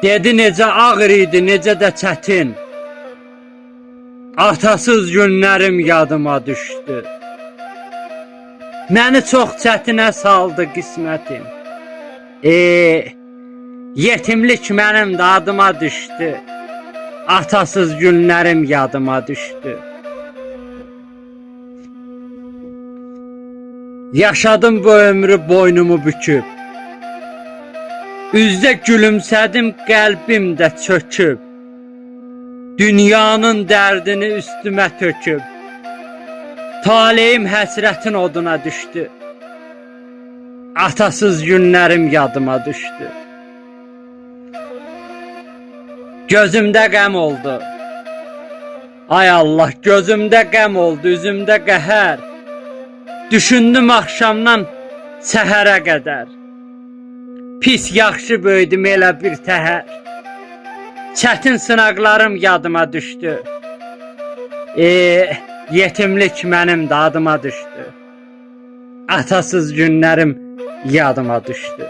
Dedi necə ağır idi, necə də çətin. Atasız günlərim yadıma düşdü. Məni çox çətinə saldı qismətim. Yetimlik mənim də adıma düşdü. Atasız günlərim yadıma düşdü. Yaşadım bu ömrü boynumu büküb. Üzdə gülümsədim, qəlbim də çöküb. Dünyanın dərdini üstümə töküb. Taleyim həsrətin oduna düşdü. Atasız günlərim yadıma düşdü. Gözümdə qəm oldu. Ay Allah, gözümdə qəm oldu, üzümdə qəhər. Düşündüm axşamdan səhərə qədər. Pis yaxşı böyüdüm elə bir təhər. Çətin sınaqlarım yadıma düşdü. Yetimlik mənim də adıma düşdü. Atasız günlərim yadıma düşdü.